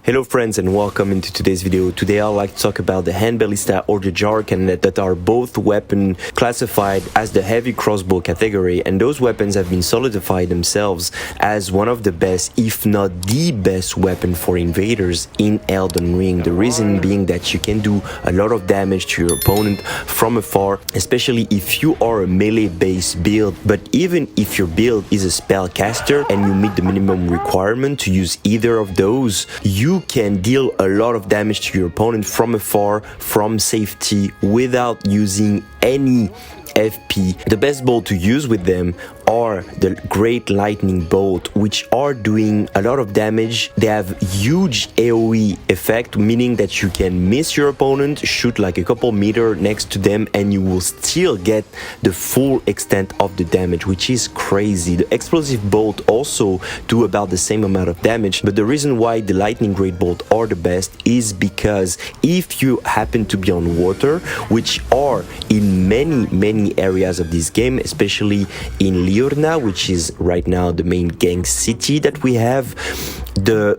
Hello friends and welcome into today's video. Today I'd like to talk about the hand ballista or the jar cannon that are both weapons classified as the heavy crossbow category, and those weapons have been solidified themselves as one of the best, if not the best weapon for invaders in Elden Ring. The reason being that you can do a lot of damage to your opponent from afar, especially if you are a melee based build. But even if your build is a spellcaster and you meet the minimum requirement to use either of those, you can deal a lot of damage to your opponent from afar, from safety, without using any FP. The best bolt to use with them are the Great Lightning Bolt, which are doing a lot of damage. They have huge AoE effect, meaning that you can miss your opponent, shoot like a couple meters next to them, and you will still get the full extent of the damage, which is crazy. The Explosive Bolt also do about the same amount of damage, but the reason why the Lightning Great Bolt are the best is because if you happen to be on water, which are in many areas of this game, especially in Liurna, which is right now the main gang city that we have,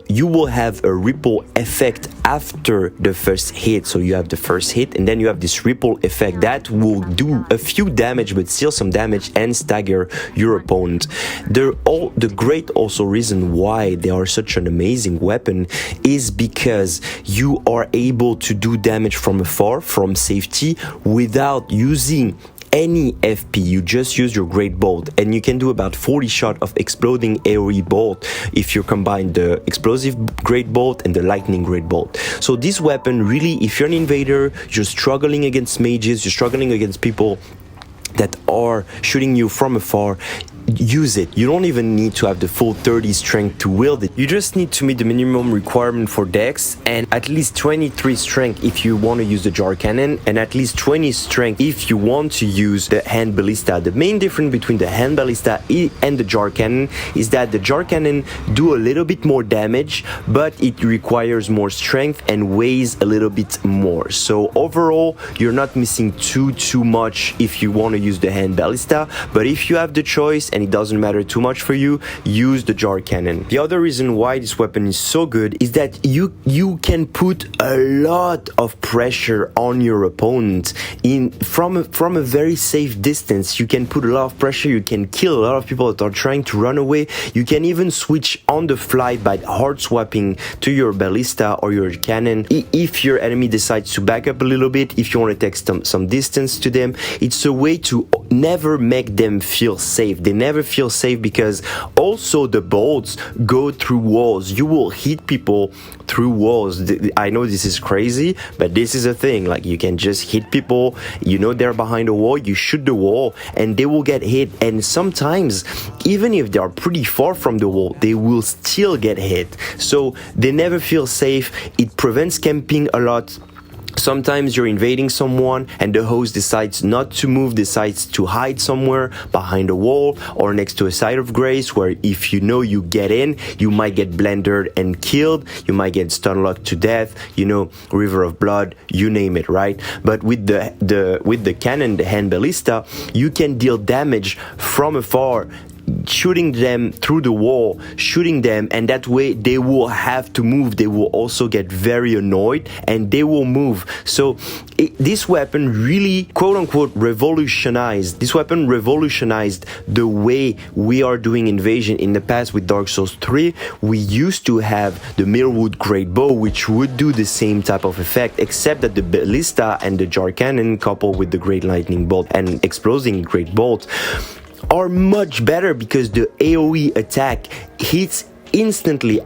you will have a ripple effect after the first hit. So you have the first hit and then you have this ripple effect that will do a few damage, but still some damage, and stagger your opponent. The great also reason why they are such an amazing weapon is because you are able to do damage from afar, from safety, without using any FP. You just use your Great Bolt, and you can do about 40 shots of exploding AoE bolt if you combine the Explosive Great Bolt and the Lightning Great Bolt. So this weapon really, if you're an invader, you're struggling against mages, you're struggling against people that are shooting you from afar, use it. You don't even need to have the full 30 strength to wield it. You just need to meet the minimum requirement for dex, and at least 23 strength if you want to use the jar cannon, and at least 20 strength if you want to use the hand ballista. The main difference between the hand ballista and the jar cannon is that the jar cannon do a little bit more damage, but it requires more strength and weighs a little bit more. So overall, you're not missing too much if you want to use the hand ballista, but if you have the choice and it doesn't matter too much for you, use the jar cannon. The other reason why this weapon is so good is that you can put a lot of pressure on your opponent from a very safe distance. You can put a lot of pressure, you can kill a lot of people that are trying to run away. You can even switch on the fly by hard swapping to your ballista or your cannon. If your enemy decides to back up a little bit, if you want to take some distance to them, it's a way to never make them feel safe. They never feel safe because also the bolts go through walls. You will hit people through walls. I know this is crazy, but this is a thing. Like, you can just hit people, you know they're behind a wall, you shoot the wall and they will get hit, and sometimes even if they are pretty far from the wall, they will still get hit. So they never feel safe. It prevents camping a lot. Sometimes you're invading someone and the host decides not to move, decides to hide somewhere behind a wall or next to a site of grace, where if you know you get in, you might get blended and killed, you might get stun locked to death, you know, river of blood, you name it, right? But with the cannon, the hand ballista, you can deal damage from afar, shooting them through the wall, shooting them, and that way they will have to move. They will also get very annoyed and they will move. So this weapon really, quote-unquote, revolutionized the way we are doing invasion. In the past with Dark Souls 3, we used to have the Millwood Great Bow, which would do the same type of effect, except that the ballista and the jar cannon coupled with the Great Lightning Bolt and Exploding Great Bolt are much better because the AoE attack hits instantly.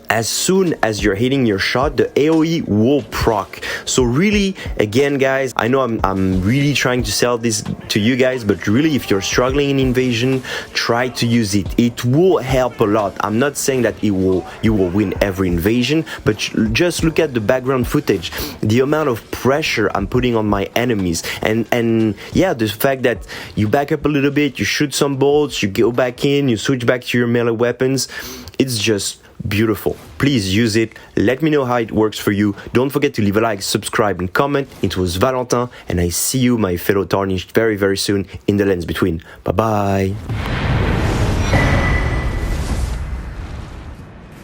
As soon as you're hitting your shot, the AoE will proc. So really, again guys, I know I'm really trying to sell this to you guys, but really, if you're struggling in invasion, try to use it. It will help a lot. I'm not saying that you will win every invasion, but just look at the background footage, the amount of pressure I'm putting on my enemies, and yeah, the fact that you back up a little bit, you shoot some bolts, you go back in, you switch back to your melee weapons. It's just beautiful. Please use it. Let me know how it works for you. Don't forget to leave a like, subscribe and comment. It was Valentin, and I see you, my fellow tarnished, very soon in the lens between. Bye bye.